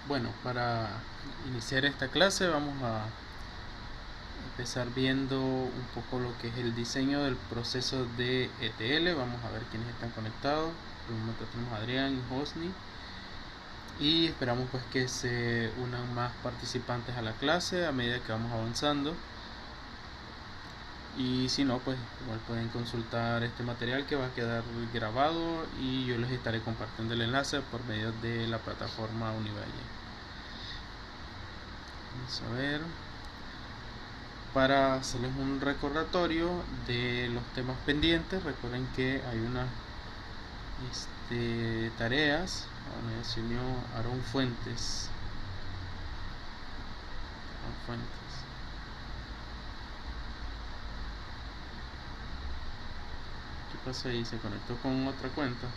Bueno, para iniciar esta clase vamos a empezar viendo un poco lo que es el diseño del proceso de ETL. Vamos a ver quiénes están conectados. Por el momento tenemos a Adrián y Hosni, y esperamos pues que se unan más participantes a la clase a medida que vamos avanzando. Y si no, pues igual pueden consultar este material que va a quedar grabado, y yo les estaré compartiendo el enlace por medio de la plataforma Univalle. Vamos a ver, para hacerles un recordatorio de los temas pendientes. Recuerden que hay unas tareas. Me enseñó Aaron Fuentes. ¿Qué pasa ahí? ¿Se conectó con otra cuenta?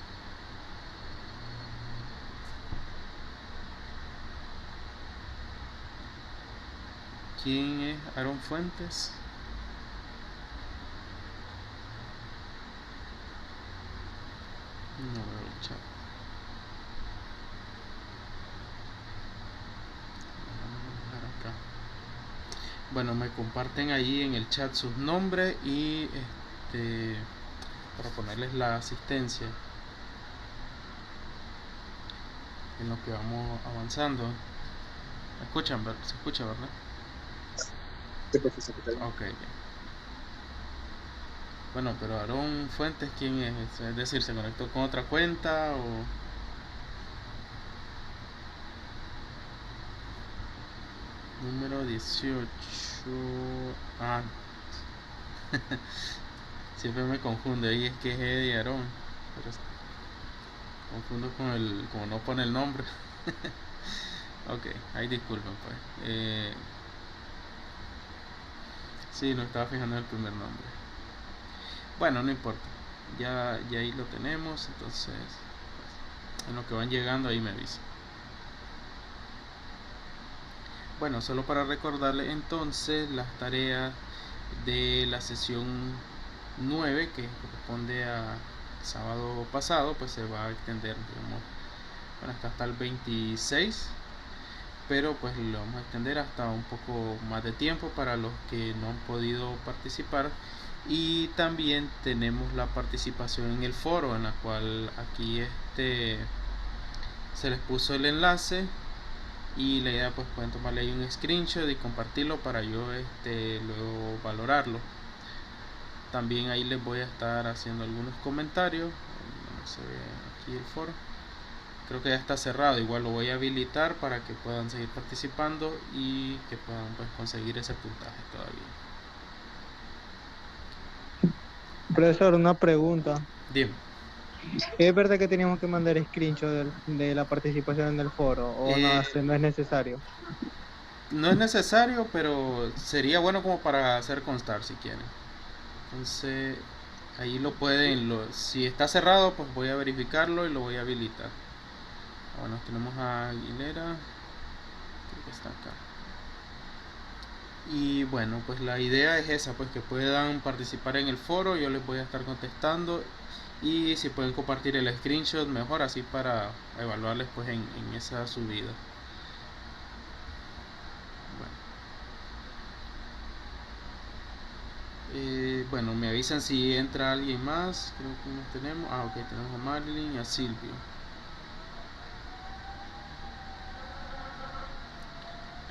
¿Quién es Aaron Fuentes? No veo el chat. Vamos a dejar acá. Bueno, me comparten ahí en el chat sus nombres y para ponerles la asistencia en lo que vamos avanzando. ¿Me escuchan? ¿Se escucha, verdad? Sí, profesor, ¿qué tal? Ok, bien. Bueno, pero Aaron Fuentes, ¿quién es? Es decir, ¿se conectó con otra cuenta o...? Número 18. Ah, siempre me confunde ahí, es que es Eddie Aaron, pero confundo con como no pone el nombre. Ok, ahí disculpen pues. Sí, no estaba fijando en el primer nombre. Bueno, no importa. Ya ahí lo tenemos, entonces pues, en lo que van llegando ahí me avisan. Bueno, solo para recordarles entonces las tareas de la sesión 9, que corresponde a sábado pasado, pues se va a extender, digamos, bueno, hasta el 26, pero pues lo vamos a extender hasta un poco más de tiempo para los que no han podido participar. Y también tenemos la participación en el foro, en la cual aquí se les puso el enlace, y la idea pues pueden tomarle ahí un screenshot y compartirlo para yo luego valorarlo. También ahí les voy a estar haciendo algunos comentarios. No se ve aquí el foro, creo que ya está cerrado. Igual lo voy a habilitar para que puedan seguir participando y que puedan pues conseguir ese puntaje todavía. Profesor, una pregunta. Dime. ¿Es verdad que teníamos que mandar screenshot de la participación en el foro o no, Eh, no es necesario? no es necesario, pero sería bueno como para hacer constar si quieren. Entonces ahí lo pueden, si está cerrado pues voy a verificarlo y lo voy a habilitar. Bueno, tenemos a Aguilera, creo que está acá. Y bueno, pues la idea es esa, pues que puedan participar en el foro. Yo les voy a estar contestando, y si pueden compartir el screenshot mejor, así para evaluarles pues en esa subida. Bueno, me avisan si entra alguien más. Creo que nos tenemos. Ah, ok, tenemos a Marilyn y a Silvio.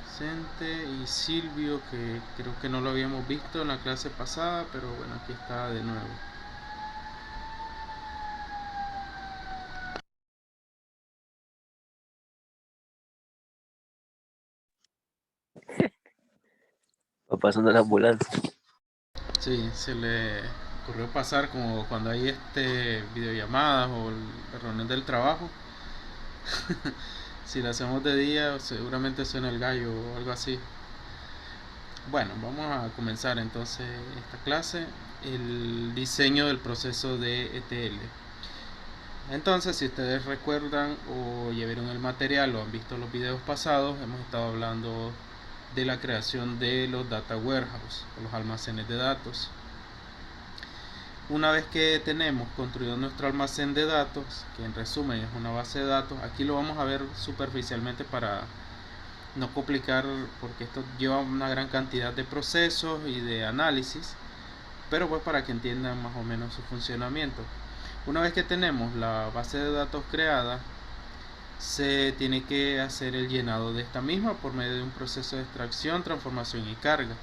Presente. Y Silvio, que creo que no lo habíamos visto en la clase pasada, pero bueno, aquí está de nuevo. Va pasando la ambulancia. Sí, se le ocurrió pasar como cuando hay videollamadas o la reunión del trabajo. Si la hacemos de día, seguramente suena el gallo o algo así. Bueno, vamos a comenzar entonces esta clase, el diseño del proceso de ETL. Entonces, si ustedes recuerdan o ya vieron el material o han visto los videos pasados, hemos estado hablando de la creación de los data warehouse, o los almacenes de datos. Una vez que tenemos construido nuestro almacén de datos, que en resumen es una base de datos, aquí lo vamos a ver superficialmente para no complicar, porque esto lleva una gran cantidad de procesos y de análisis, pero pues para que entiendan más o menos su funcionamiento. Una vez que tenemos la base de datos creada, se tiene que hacer el llenado de esta misma por medio de un proceso de extracción, transformación y carga.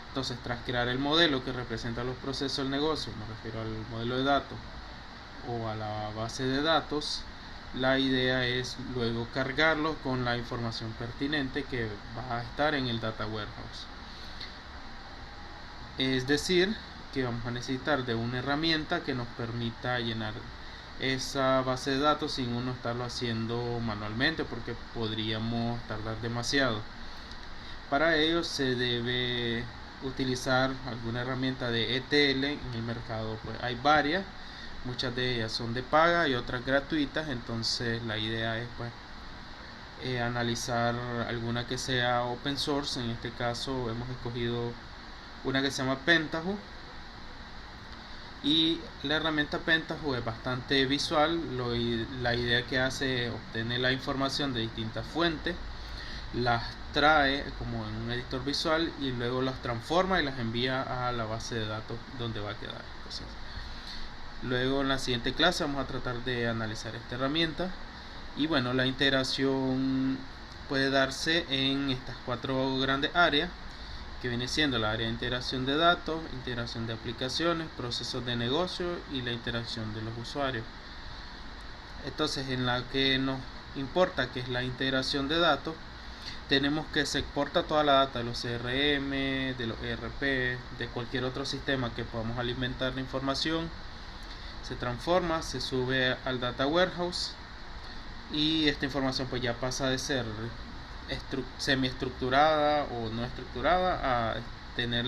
Entonces, tras crear el modelo que representa los procesos del negocio, me refiero al modelo de datos o a la base de datos, la idea es luego cargarlo con la información pertinente que va a estar en el Data Warehouse. Es decir, que vamos a necesitar de una herramienta que nos permita llenar esa base de datos sin uno estarlo haciendo manualmente, porque podríamos tardar demasiado. Para ello se debe utilizar alguna herramienta de ETL. En el mercado pues hay varias, muchas de ellas son de paga y otras gratuitas. Entonces la idea es pues analizar alguna que sea open source. En este caso hemos escogido una que se llama Pentaho, y la herramienta Pentaho es bastante visual. La idea que hace es obtener la información de distintas fuentes, las trae como en un editor visual y luego las transforma y las envía a la base de datos donde va a quedar. Entonces, luego en la siguiente clase vamos a tratar de analizar esta herramienta. Y bueno, la integración puede darse en estas 4 grandes áreas, que viene siendo la área de integración de datos, integración de aplicaciones, procesos de negocio y la interacción de los usuarios. Entonces, en la que nos importa, que es la integración de datos, tenemos que se exporta toda la data de los CRM, de los ERP, de cualquier otro sistema que podamos alimentar la información, se transforma, se sube al Data Warehouse, y esta información pues ya pasa de ser semiestructurada o no estructurada a tener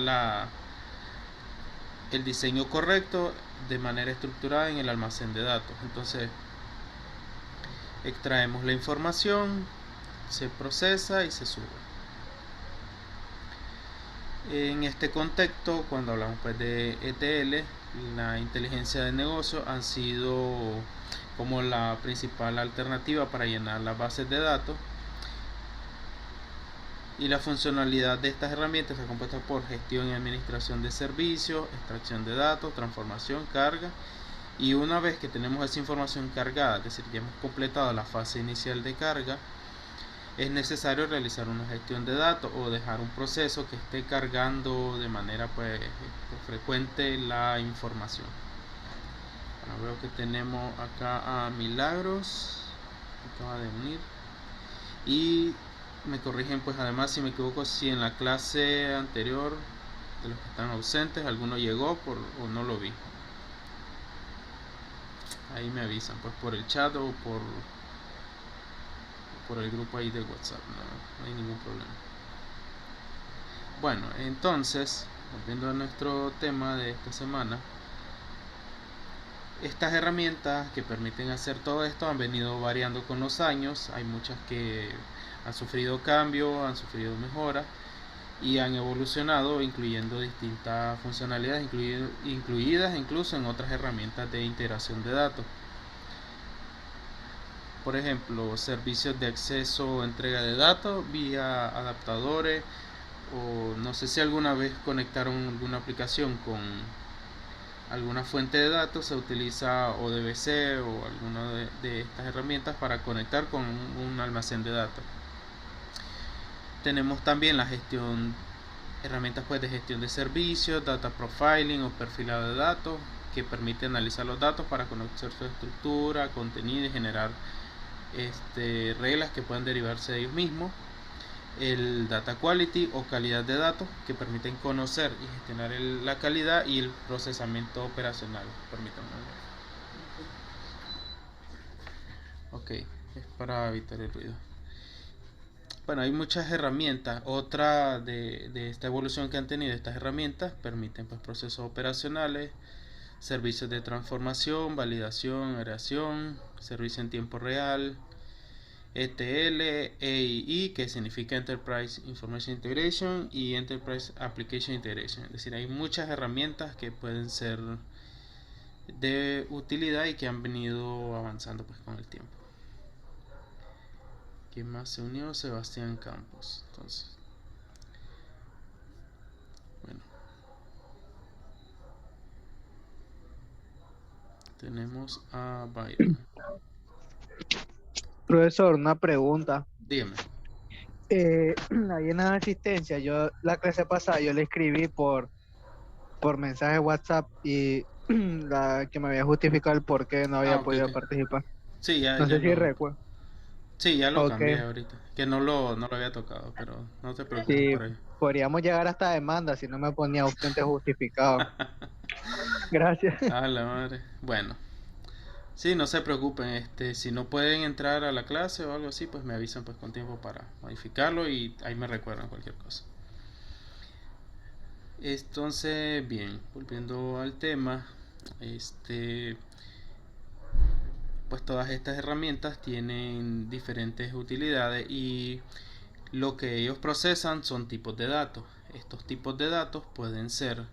el diseño correcto de manera estructurada en el almacén de datos. Entonces extraemos la información, se procesa y se sube. En este contexto, cuando hablamos pues de ETL, la inteligencia de negocio han sido como la principal alternativa para llenar las bases de datos, y la funcionalidad de estas herramientas está compuesta por gestión y administración de servicios, extracción de datos, transformación, carga. Y una vez que tenemos esa información cargada, es decir, ya hemos completado la fase inicial de carga, es necesario realizar una gestión de datos o dejar un proceso que esté cargando de manera pues frecuente la información. Bueno, veo que tenemos acá a Milagros, que acaba de unir, y me corrigen pues además si me equivoco, si en la clase anterior de los que están ausentes alguno llegó o no lo vi. Ahí me avisan pues por el chat o por el grupo ahí de WhatsApp, no hay ningún problema. Bueno, entonces, volviendo a nuestro tema de esta semana, estas herramientas que permiten hacer todo esto han venido variando con los años. Hay muchas que han sufrido cambios, han sufrido mejoras y han evolucionado, incluyendo distintas funcionalidades, incluidas incluso en otras herramientas de integración de datos. Por ejemplo, servicios de acceso o entrega de datos vía adaptadores, o no sé si alguna vez conectaron alguna aplicación con alguna fuente de datos, se utiliza ODBC o alguna de estas herramientas para conectar con un almacén de datos. Tenemos también la gestión, herramientas pues de gestión de servicios, data profiling o perfilado de datos, que permite analizar los datos para conocer su estructura, contenido y generar reglas que puedan derivarse de ellos mismos. El data quality o calidad de datos, que permiten conocer y gestionar la calidad, y el procesamiento operacional. Permítanme. Ok, es para evitar el ruido. Bueno, hay muchas herramientas. Otra de esta evolución que han tenido estas herramientas permiten pues procesos operacionales, servicios de transformación, validación, agregación, servicio en tiempo real, ETL, EII, que significa Enterprise Information Integration, y Enterprise Application Integration. Es decir, hay muchas herramientas que pueden ser de utilidad y que han venido avanzando pues con el tiempo. ¿Quién más se unió? Sebastián Campos. Entonces, bueno, tenemos a Byron. Profesor, una pregunta. Dígame. Ahí en la asistencia, yo la clase pasada yo le escribí por mensaje de WhatsApp y que me había justificado el por qué no había Ok, podido ok. participar. Sí, No sé si recuerdo. ya lo Ok, cambié ahorita. Que no lo había tocado, pero no te preocupes sí, por ello. podríamos llegar hasta demanda si no me ponía ausente justificado. Gracias. A la madre. Bueno, sí, no se preocupen. Si no pueden entrar a la clase o algo así, pues me avisan pues con tiempo para modificarlo y ahí me recuerdan cualquier cosa. Entonces, bien, volviendo al tema, pues todas estas herramientas tienen diferentes utilidades y lo que ellos procesan son tipos de datos. Estos tipos de datos pueden ser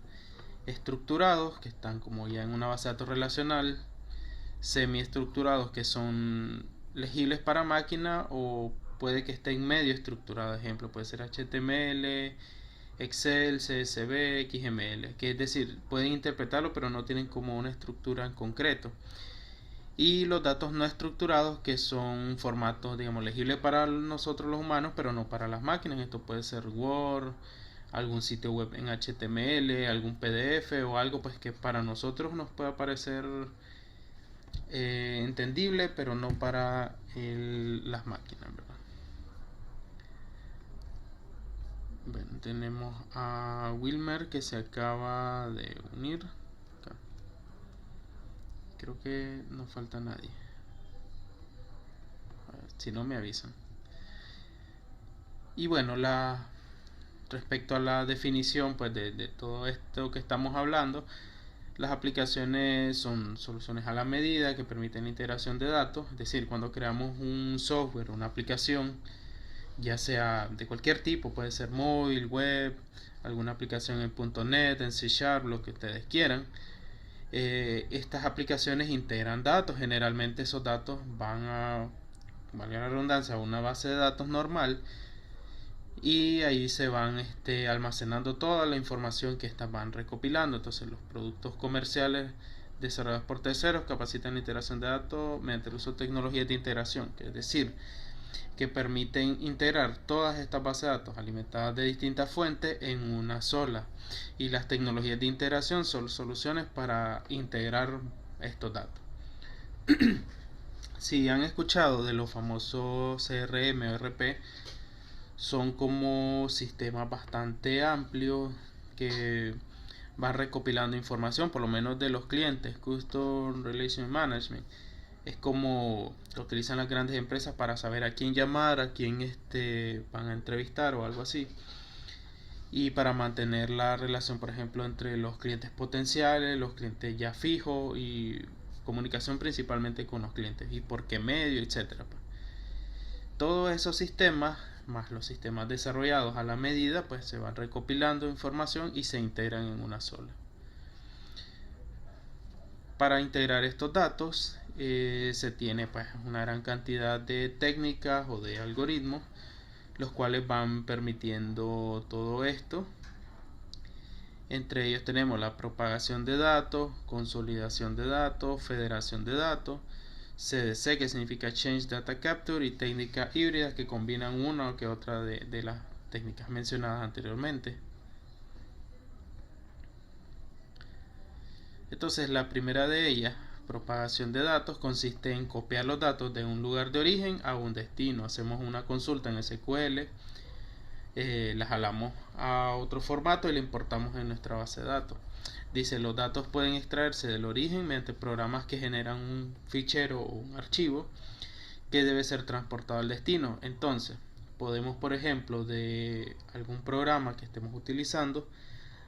estructurados, que están como ya en una base de datos relacional, semiestructurados, que son legibles para máquina, o puede que estén medio estructurados. Ejemplo, puede ser HTML, Excel, CSV, XML, que es decir, pueden interpretarlo pero no tienen como una estructura en concreto. Y los datos no estructurados, que son formatos, digamos, legibles para nosotros los humanos, pero no para las máquinas. Esto puede ser Word, algún sitio web en HTML, algún PDF o algo pues que para nosotros nos pueda parecer entendible, pero no para las máquinas, ¿verdad? Bueno, tenemos a Wilmer que se acaba de unir. Acá. Creo que no falta nadie. A ver, si no me avisan. Y bueno, respecto a la definición pues de todo esto que estamos hablando, las aplicaciones son soluciones a la medida que permiten la integración de datos. Es decir, cuando creamos un software, una aplicación, ya sea de cualquier tipo, puede ser móvil, web, alguna aplicación en .NET, en C#, lo que ustedes quieran. Estas aplicaciones integran datos. Generalmente esos datos van a, valga la redundancia, a una base de datos normal, y ahí se van almacenando toda la información que estas van recopilando. Entonces los productos comerciales desarrollados por terceros capacitan la integración de datos mediante el uso de tecnologías de integración, que es decir, que permiten integrar todas estas bases de datos alimentadas de distintas fuentes en una sola. Y las tecnologías de integración son soluciones para integrar estos datos. Si han escuchado de los famosos CRM o RP, son como sistemas bastante amplios que van recopilando información, por lo menos de los clientes. Customer Relation Management es como lo utilizan las grandes empresas para saber a quién llamar, a quién van a entrevistar o algo así, y para mantener la relación, por ejemplo, entre los clientes potenciales, los clientes ya fijos, y comunicación principalmente con los clientes y por qué medio, etcétera. Todos esos sistemas, más los sistemas desarrollados a la medida, pues se van recopilando información y se integran en una sola. Para integrar estos datos se tiene pues una gran cantidad de técnicas o de algoritmos, los cuales van permitiendo todo esto. Entre ellos tenemos la propagación de datos, consolidación de datos, federación de datos, CDC, que significa Change Data Capture, y técnicas híbridas, que combinan una o que otra de las técnicas mencionadas anteriormente. Entonces, la primera de ellas, propagación de datos, consiste en copiar los datos de un lugar de origen a un destino. Hacemos una consulta en SQL, la jalamos a otro formato y la importamos en nuestra base de datos. Dice, los datos pueden extraerse del origen mediante programas que generan un fichero o un archivo que debe ser transportado al destino. Entonces, podemos, por ejemplo, de algún programa que estemos utilizando,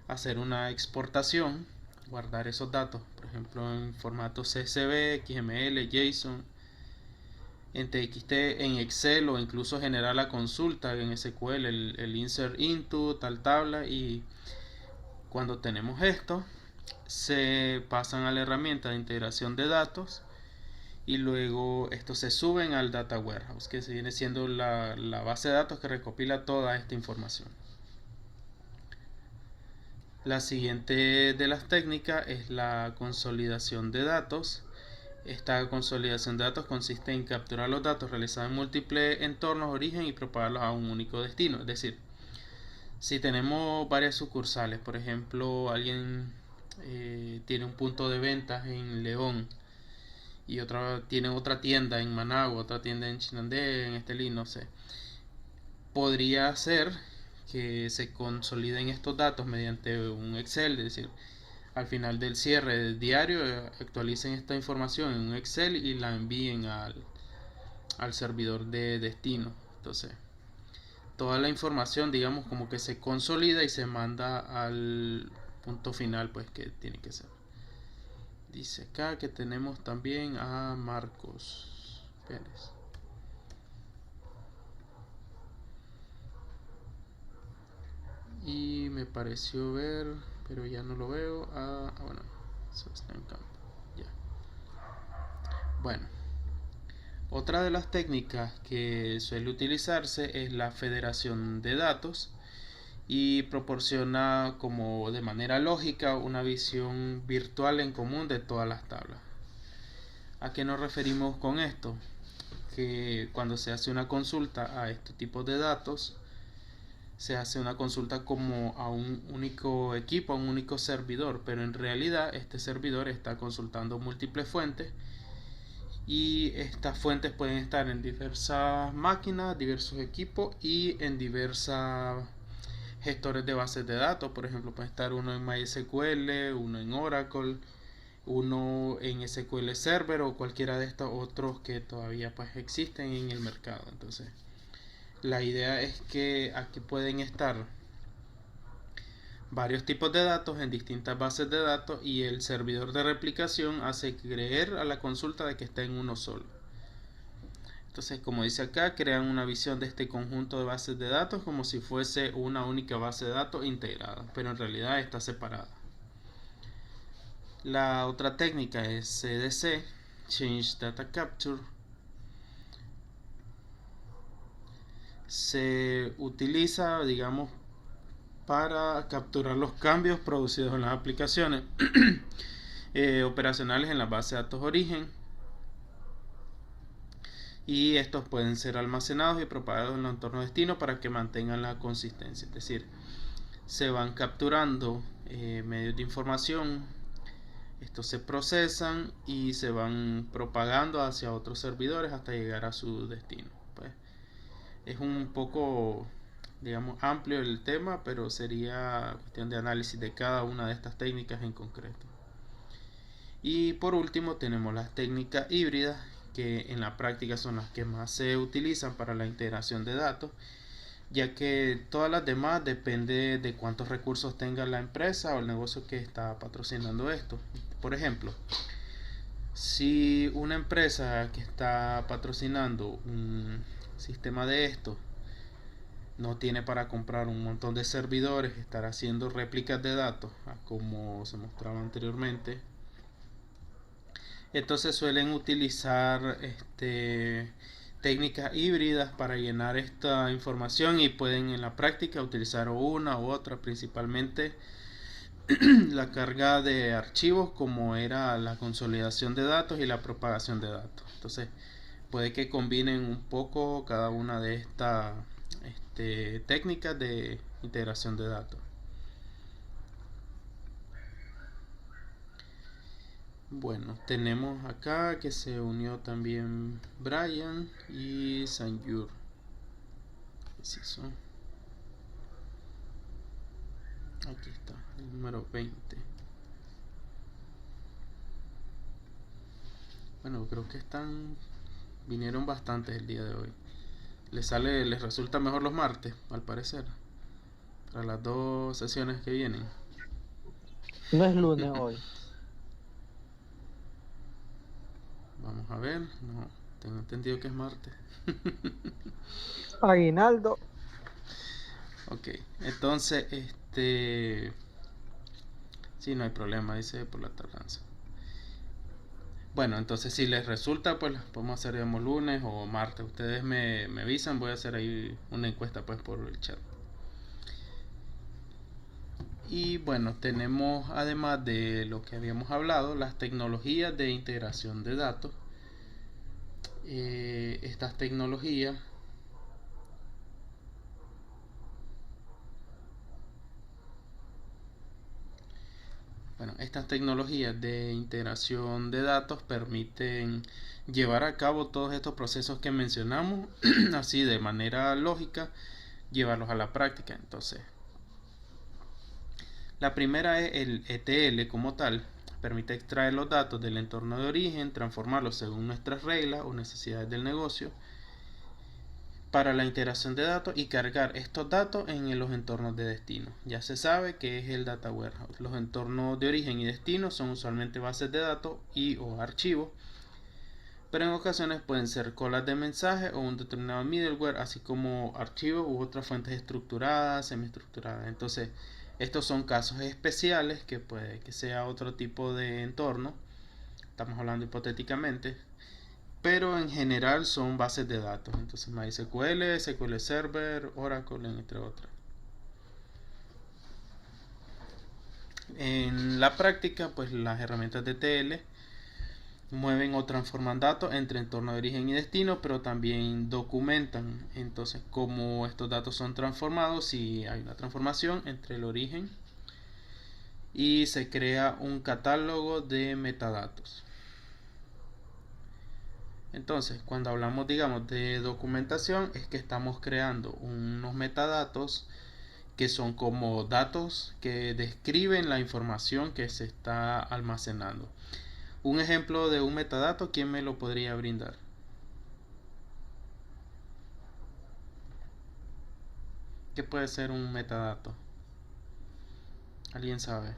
hacer una exportación, guardar esos datos, por ejemplo, en formato CSV, XML, JSON, en TXT, en Excel, o incluso generar la consulta en SQL, el insert into tal tabla. Y cuando tenemos esto, se pasan a la herramienta de integración de datos y luego estos se suben al Data Warehouse, que se viene siendo la base de datos que recopila toda esta información. La siguiente de las técnicas es la consolidación de datos. Esta consolidación de datos consiste en capturar los datos realizados en múltiples entornos de origen y propagarlos a un único destino. Es decir, si tenemos varias sucursales, por ejemplo, alguien tiene un punto de ventas en León y tiene otra tienda en Managua, otra tienda en Chinandé, en Estelí, no sé. Podría ser que se consoliden estos datos mediante un Excel, es decir, al final del cierre del diario actualicen esta información en un Excel y la envíen al servidor de destino. Entonces, toda la información, digamos, como que se consolida y se manda al punto final, pues, que tiene que ser. Dice acá que tenemos también a Marcos Pérez. Y me pareció ver, pero ya no lo veo. Bueno, eso está en campo. Ya. Bueno, otra de las técnicas que suele utilizarse es la federación de datos y proporciona como de manera lógica una visión virtual en común de todas las tablas. ¿A qué nos referimos con esto? Que cuando se hace una consulta a estos tipos de datos, se hace una consulta como a un único equipo, a un único servidor, pero en realidad este servidor está consultando múltiples fuentes y estas fuentes pueden estar en diversas máquinas, diversos equipos y en diversas gestores de bases de datos. Por ejemplo, puede estar uno en MySQL, uno en Oracle, uno en SQL Server o cualquiera de estos otros que todavía pues existen en el mercado. Entonces, la idea es que aquí pueden estar varios tipos de datos en distintas bases de datos y el servidor de replicación hace creer a la consulta de que está en uno solo. Entonces, como dice acá, crean una visión de este conjunto de bases de datos como si fuese una única base de datos integrada, pero en realidad está separada. La otra técnica es CDC, Change Data Capture. Se utiliza, digamos, para capturar los cambios producidos en las aplicaciones operacionales en la base de datos origen, y estos pueden ser almacenados y propagados en el entorno destino para que mantengan la consistencia. Es decir, se van capturando medios de información, estos se procesan y se van propagando hacia otros servidores hasta llegar a su destino. Pues es un poco, digamos, amplio el tema, pero sería cuestión de análisis de cada una de estas técnicas en concreto. Y por último tenemos las técnicas híbridas, que en la práctica son las que más se utilizan para la integración de datos, ya que todas las demás depende de cuántos recursos tenga la empresa o el negocio que está patrocinando esto. Por ejemplo, si una empresa que está patrocinando un sistema de esto no tiene para comprar un montón de servidores, estar haciendo réplicas de datos, como se mostraba anteriormente, entonces suelen utilizar técnicas híbridas para llenar esta información y pueden en la práctica utilizar una u otra, principalmente la carga de archivos, como era la consolidación de datos y la propagación de datos. Entonces puede que combinen un poco cada una de estas técnicas de integración de datos. Bueno, tenemos acá que se unió también Brian y Sanjur. ¿Qué es eso? Aquí está, el número 20. Bueno, creo que vinieron bastantes el día de hoy. Les resulta mejor los martes, al parecer, para las dos sesiones que vienen. No es lunes hoy. Vamos a ver, no, tengo entendido que es martes. Aguinaldo. Ok, entonces, Sí, no hay problema, dice por la tardanza. Bueno, entonces si les resulta, pues podemos hacer, digamos, lunes o martes. Ustedes me avisan, voy a hacer ahí una encuesta pues por el chat. Y bueno, tenemos, además de lo que habíamos hablado, las tecnologías de integración de datos. Estas tecnologías de integración de datos permiten llevar a cabo todos estos procesos que mencionamos así de manera lógica, llevarlos a la práctica. Entonces, la primera es el ETL como tal. Permite extraer los datos del entorno de origen, transformarlos según nuestras reglas o necesidades del negocio para la integración de datos y cargar estos datos en los entornos de destino. Ya se sabe que es el Data Warehouse. Los entornos de origen y destino son usualmente bases de datos y o archivos, pero en ocasiones pueden ser colas de mensaje o un determinado middleware, así como archivos u otras fuentes estructuradas, semiestructuradas. Entonces, estos son casos especiales que puede que sea otro tipo de entorno. Estamos hablando hipotéticamente, pero en general son bases de datos. Entonces MySQL, SQL Server, Oracle, entre otras. En la práctica, pues las herramientas de TL mueven o transforman datos entre entorno de origen y destino, pero también documentan entonces cómo estos datos son transformados, si hay una transformación entre el origen, y se crea un catálogo de metadatos. Entonces, cuando hablamos, digamos, de documentación, es que estamos creando unos metadatos que son como datos que describen la información que se está almacenando. Un ejemplo de un metadato, ¿quién me lo podría brindar? ¿Qué puede ser un metadato? ¿Alguien sabe?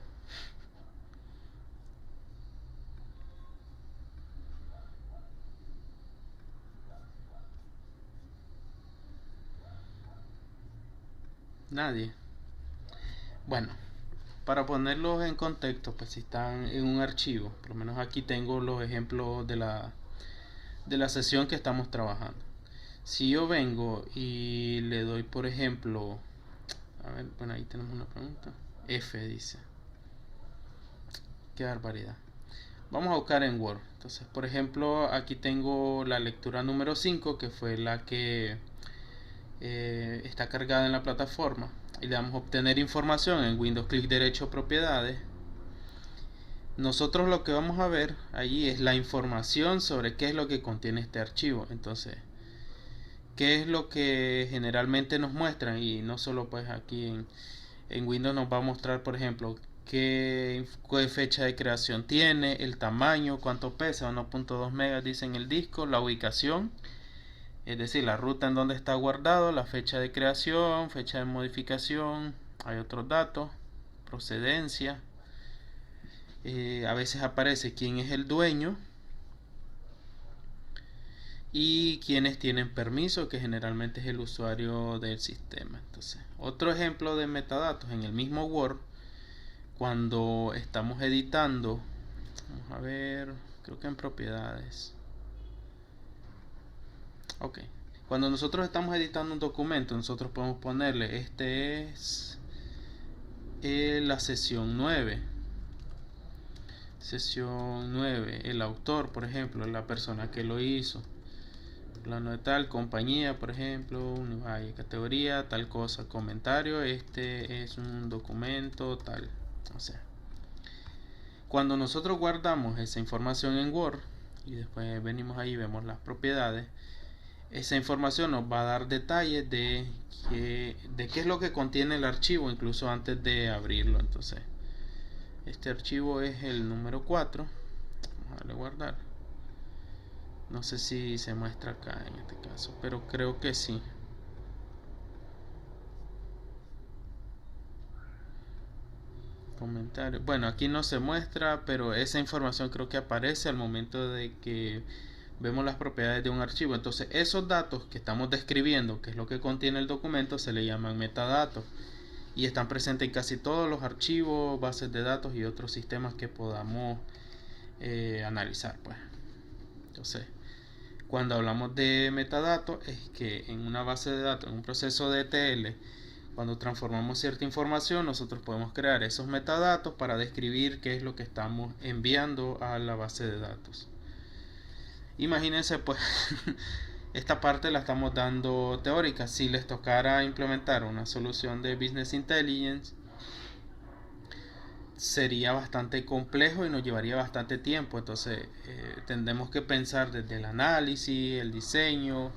Nadie. Bueno, para ponerlos en contexto, pues si están en un archivo, por lo menos aquí tengo los ejemplos de la sesión que estamos trabajando. Si yo vengo y le doy, por ejemplo, a ver, bueno, ahí tenemos una pregunta. F dice. Qué barbaridad. Vamos a buscar en Word. Entonces, por ejemplo, aquí tengo la lectura número 5, que fue la que está cargada en la plataforma. Y le damos a obtener información en Windows, clic derecho, propiedades. Nosotros lo que vamos a ver allí es la información sobre qué es lo que contiene este archivo. Entonces, qué es lo que generalmente nos muestran, y no solo pues aquí en Windows nos va a mostrar, por ejemplo, qué fecha de creación tiene, el tamaño, cuánto pesa, 1.2 megas dice en el disco, la ubicación, es decir, la ruta en donde está guardado, la fecha de creación, fecha de modificación, hay otros datos, procedencia, a veces aparece quién es el dueño y quienes tienen permiso, que generalmente es el usuario del sistema. Entonces, otro ejemplo de metadatos en el mismo Word, cuando estamos editando, vamos a ver, creo que en propiedades. Ok, cuando nosotros estamos editando un documento, nosotros podemos ponerle, este es la sesión 9. Sesión 9, el autor, por ejemplo, la persona que lo hizo, plano de tal, compañía, por ejemplo, hay categoría, tal cosa, comentario, este es un documento, tal, o sea. Cuando nosotros guardamos esa información en Word y después venimos ahí y vemos las propiedades, esa información nos va a dar detalles de qué es lo que contiene el archivo, incluso antes de abrirlo. Entonces, este archivo es el número 4. Vamos a darle guardar. No sé si se muestra acá en este caso, pero creo que sí. Comentario. Bueno, aquí no se muestra, pero esa información creo que aparece al momento de que vemos las propiedades de un archivo. Entonces, esos datos que estamos describiendo, que es lo que contiene el documento, se le llaman metadatos. y están presentes en casi todos los archivos, bases de datos y otros sistemas que podamos analizar, pues. Entonces, cuando hablamos de metadatos, es que en una base de datos, en un proceso de ETL, cuando transformamos cierta información, nosotros podemos crear esos metadatos para describir qué es lo que estamos enviando a la base de datos. Imagínense, pues, esta parte la estamos dando teórica. Si les tocara implementar una solución de Business Intelligence, sería bastante complejo y nos llevaría bastante tiempo. Entonces tendremos que pensar desde el análisis, el diseño,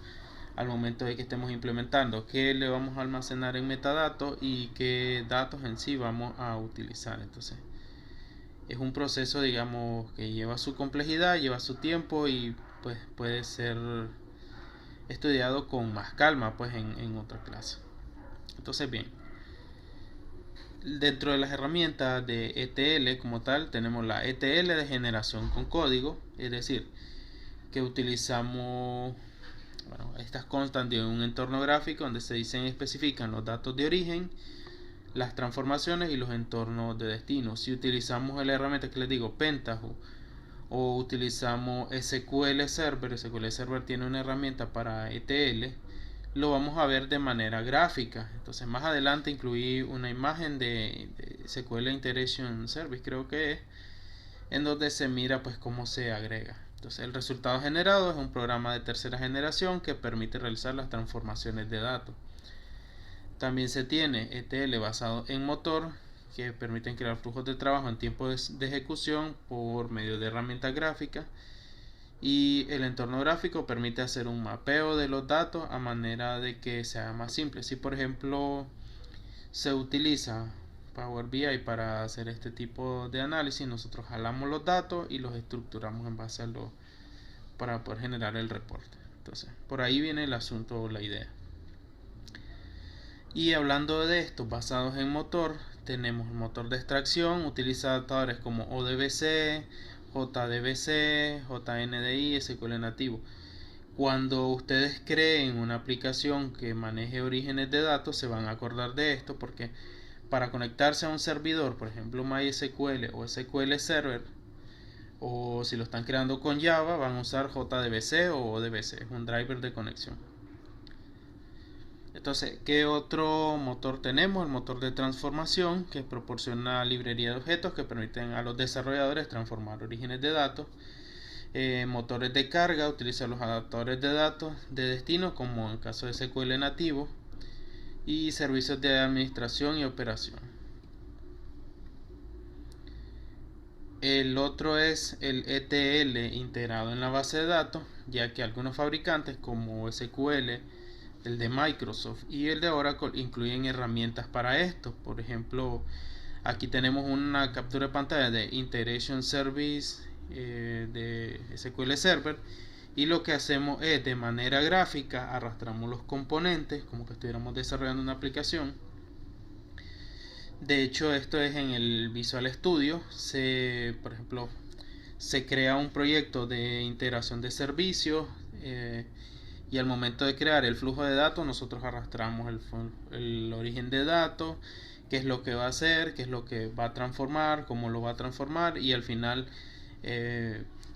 al momento de que estemos implementando qué le vamos a almacenar en metadatos y qué datos en sí vamos a utilizar. Entonces es un proceso, digamos, que lleva su complejidad, lleva su tiempo y pues puede ser estudiado con más calma pues en otra clase. Entonces bien, dentro de las herramientas de ETL como tal, tenemos la ETL de generación con código, es decir, que utilizamos, bueno, estas constan de un entorno gráfico donde se dicen y especifican los datos de origen, las transformaciones y los entornos de destino. Si utilizamos la herramienta que les digo, Pentaho, o utilizamos SQL Server, SQL Server tiene una herramienta para ETL, lo vamos a ver de manera gráfica. Entonces más adelante incluí una imagen de SQL Integration Service, creo que es, en donde se mira pues cómo se agrega. Entonces el resultado generado es un programa de tercera generación que permite realizar las transformaciones de datos. También se tiene ETL basado en motor, que permiten crear flujos de trabajo en tiempo de ejecución por medio de herramientas gráficas. Y el entorno gráfico permite hacer un mapeo de los datos a manera de que sea más simple. Si por ejemplo se utiliza Power BI para hacer este tipo de análisis, nosotros jalamos los datos y los estructuramos en base a para poder generar el reporte. Entonces por ahí viene el asunto o la idea. Y hablando de estos basados en motor, tenemos el motor de extracción, utiliza adaptadores como ODBC, JDBC, JNDI, SQL nativo. Cuando ustedes creen una aplicación que maneje orígenes de datos, se van a acordar de esto, porque para conectarse a un servidor, por ejemplo MySQL o SQL Server, o si lo están creando con Java, van a usar JDBC o ODBC, es un driver de conexión. Entonces, ¿qué otro motor tenemos? El motor de transformación, que proporciona librería de objetos que permiten a los desarrolladores transformar orígenes de datos. Motores de carga, utiliza los adaptadores de datos de destino, como en el caso de SQL nativo. Y servicios de administración y operación. El otro es el ETL integrado en la base de datos, ya que algunos fabricantes como SQL, el de Microsoft y el de Oracle incluyen herramientas para esto. Por ejemplo, aquí tenemos una captura de pantalla de Integration Service de SQL Server, y lo que hacemos es de manera gráfica arrastramos los componentes como que estuviéramos desarrollando una aplicación. De hecho, esto es en el Visual Studio. Por ejemplo, se crea un proyecto de integración de servicios, y al momento de crear el flujo de datos, nosotros arrastramos el origen de datos, qué es lo que va a hacer, qué es lo que va a transformar, cómo lo va a transformar, y al final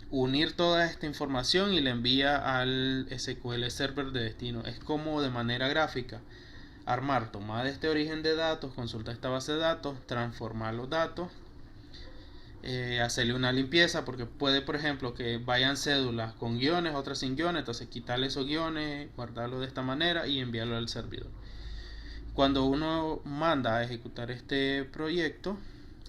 unir toda esta información y la envía al SQL Server de destino. Es como de manera gráfica armar, tomar este origen de datos, consultar esta base de datos, transformar los datos, hacerle una limpieza, porque puede, por ejemplo, que vayan cédulas con guiones, otras sin guiones, entonces quitarle esos guiones, guardarlo de esta manera y enviarlo al servidor. Cuando uno manda a ejecutar este proyecto,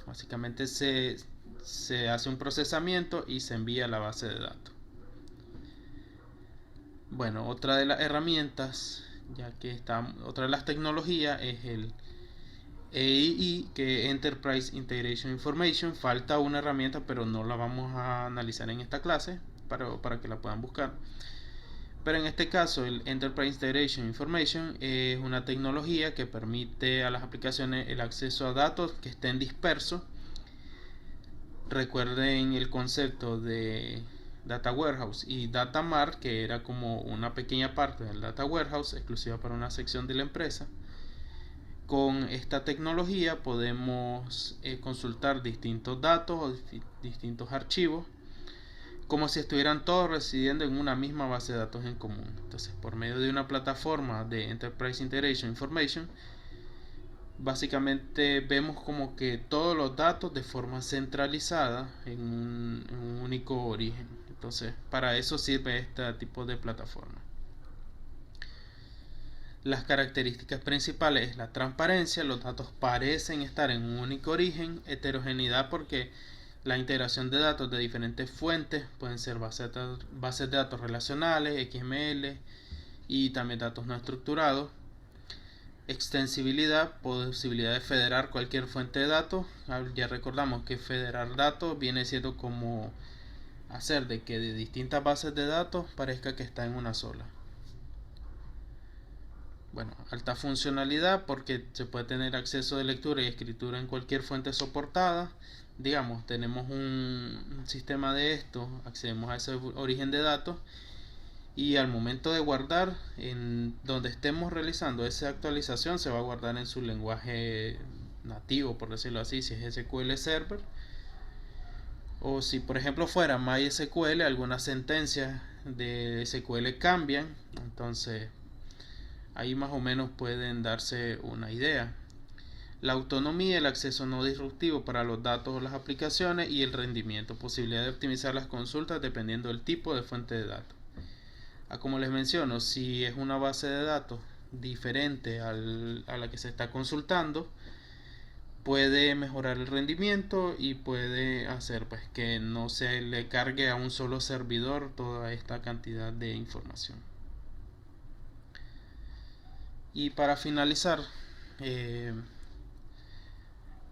básicamente se hace un procesamiento y se envía a la base de datos. Bueno, otra de las herramientas, otra de las tecnologías es el EII, que Enterprise Integration Information. Falta una herramienta, pero no la vamos a analizar en esta clase para que la puedan buscar. Pero en este caso el Enterprise Integration Information es una tecnología que permite a las aplicaciones el acceso a datos que estén dispersos. Recuerden el concepto de Data Warehouse y Data Mart, que era como una pequeña parte del Data Warehouse exclusiva para una sección de la empresa. Con esta tecnología podemos consultar distintos datos o distintos archivos como si estuvieran todos residiendo en una misma base de datos en común. Entonces, por medio de una plataforma de Enterprise Integration Information, básicamente vemos como que todos los datos de forma centralizada en un único origen. Entonces, para eso sirve este tipo de plataforma. Las características principales es la transparencia, los datos parecen estar en un único origen, heterogeneidad porque la integración de datos de diferentes fuentes pueden ser bases de datos relacionales, XML y también datos no estructurados. Extensibilidad, posibilidad de federar cualquier fuente de datos. Ya recordamos que federar datos viene siendo como hacer de que de distintas bases de datos parezca que está en una sola. Bueno, alta funcionalidad porque se puede tener acceso de lectura y escritura en cualquier fuente soportada. Digamos, tenemos un sistema de esto, accedemos a ese origen de datos y al momento de guardar, en donde estemos realizando esa actualización, se va a guardar en su lenguaje nativo, por decirlo así, si es SQL Server. O si por ejemplo fuera MySQL, algunas sentencias de SQL cambian, entonces ahí más o menos pueden darse una idea. La autonomía, el acceso no disruptivo para los datos o las aplicaciones y el rendimiento, posibilidad de optimizar las consultas dependiendo del tipo de fuente de datos. Como les menciono, si es una base de datos diferente a la que se está consultando, puede mejorar el rendimiento y puede hacer pues que no se le cargue a un solo servidor toda esta cantidad de información. Y para finalizar,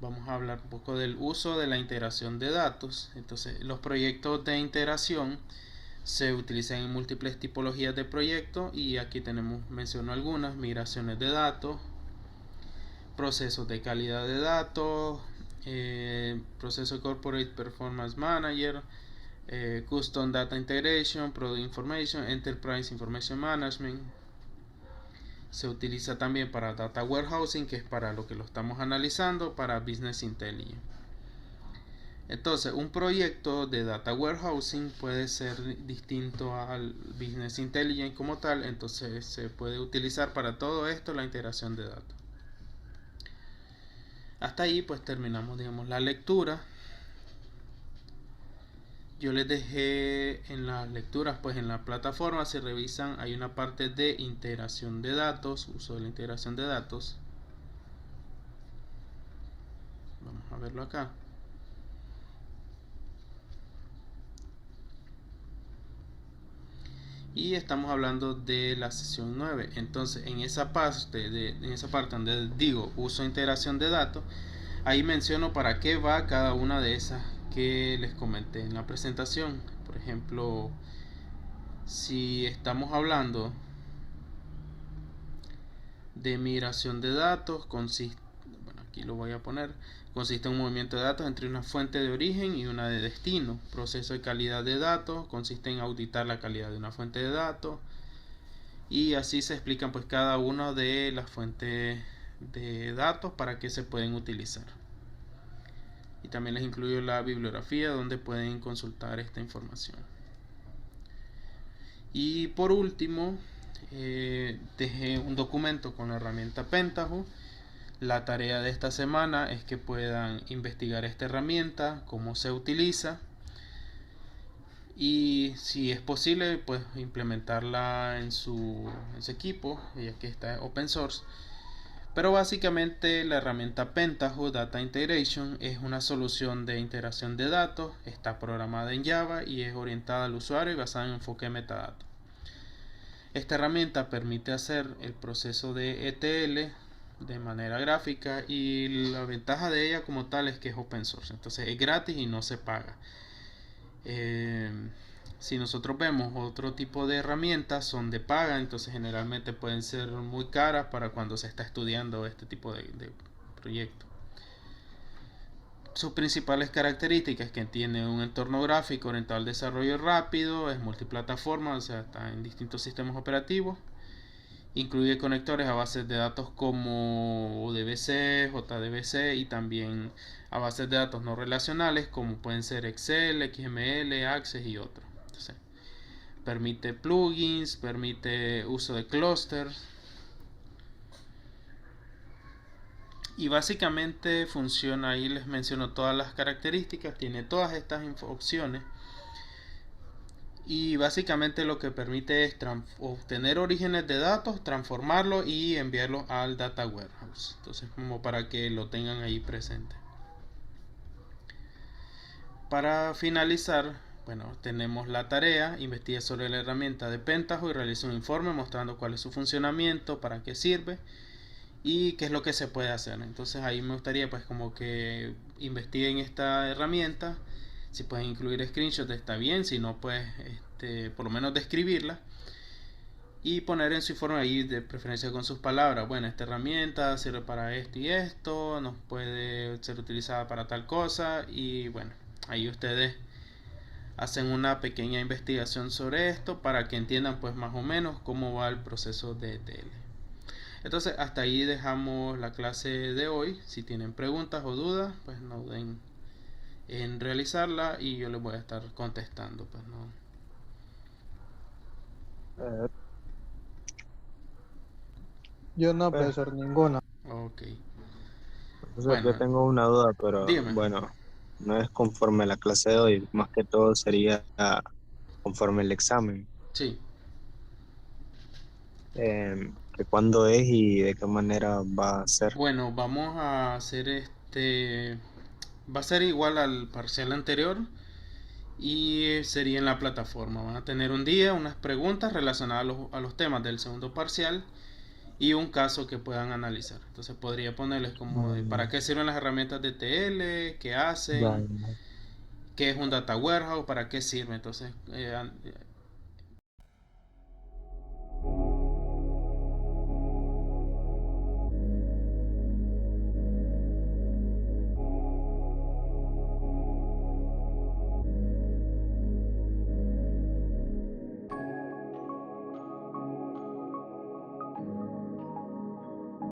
vamos a hablar un poco del uso de la integración de datos. Entonces, los proyectos de integración se utilizan en múltiples tipologías de proyectos y aquí menciono algunas: migraciones de datos, procesos de calidad de datos, proceso Corporate Performance Manager, Custom Data Integration, Product Information, Enterprise Information Management. Se utiliza también para Data Warehousing, que es para lo que lo estamos analizando, para Business Intelligence. Entonces, un proyecto de Data Warehousing puede ser distinto al Business Intelligence como tal, entonces se puede utilizar para todo esto la integración de datos. Hasta ahí pues terminamos, digamos, la lectura. Yo les dejé en las lecturas, pues en la plataforma, si revisan, hay una parte de integración de datos, uso de la integración de datos. Vamos a verlo acá. Y estamos hablando de la sesión 9. Entonces, en esa parte donde digo uso de integración de datos, ahí menciono para qué va cada una de esas que les comenté en la presentación. Por ejemplo, si estamos hablando de migración de datos, consiste en un movimiento de datos entre una fuente de origen y una de destino. Proceso de calidad de datos consiste en auditar la calidad de una fuente de datos, y así se explican pues cada una de las fuentes de datos para qué se pueden utilizar. Y también les incluyo la bibliografía donde pueden consultar esta información. Y por último, dejé un documento con la herramienta Pentaho. La tarea de esta semana es que puedan investigar esta herramienta, cómo se utiliza y si es posible pues implementarla en su equipo, ya que está open source. Pero básicamente la herramienta Pentaho Data Integration es una solución de integración de datos, está programada en Java y es orientada al usuario y basada en enfoque de metadatos. Esta herramienta permite hacer el proceso de ETL de manera gráfica, y la ventaja de ella como tal es que es open source, entonces es gratis y no se paga. Si nosotros vemos otro tipo de herramientas son de paga, entonces generalmente pueden ser muy caras para cuando se está estudiando este tipo de proyecto. Sus principales características es que tiene un entorno gráfico orientado al desarrollo rápido, es multiplataforma, o sea está en distintos sistemas operativos, Incluye conectores a bases de datos como UDBC, JDBC y también a bases de datos no relacionales como pueden ser Excel, XML, Access y otros. Entonces, permite plugins, permite uso de clusters y básicamente funciona. Ahí les menciono todas las características, tiene todas estas opciones. Y básicamente lo que permite es obtener orígenes de datos, transformarlos y enviarlos al data warehouse. Entonces, como para que lo tengan ahí presente. Para finalizar, bueno, tenemos la tarea: investigue sobre la herramienta de Pentaho y realice un informe mostrando cuál es su funcionamiento, para qué sirve y qué es lo que se puede hacer. Entonces ahí me gustaría pues como que investiguen esta herramienta. Si pueden incluir screenshots está bien, si no pues por lo menos describirla y poner en su informe ahí, de preferencia con sus palabras: bueno, esta herramienta sirve para esto y esto, nos puede ser utilizada para tal cosa. Y bueno, ahí ustedes hacen una pequeña investigación sobre esto para que entiendan pues más o menos cómo va el proceso de ETL. Entonces hasta ahí dejamos la clase de hoy. Si tienen preguntas o dudas, pues no duden en realizarla y yo les voy a estar contestando. Pues no. Yo no, profesor, ninguna. Ok. Profesor, Bueno, yo tengo una duda, pero dígame. bueno, no es conforme a la clase de hoy, más que todo sería conforme el examen. Sí. Que cuándo es y de qué manera va a ser. Bueno, vamos a hacer va a ser igual al parcial anterior y sería en la plataforma. Van a tener un día, unas preguntas relacionadas a los temas del segundo parcial y un caso que puedan analizar. Entonces podría ponerles como de para qué sirven las herramientas de TL, qué hacen, Ya. qué es un data warehouse, para qué sirve. Entonces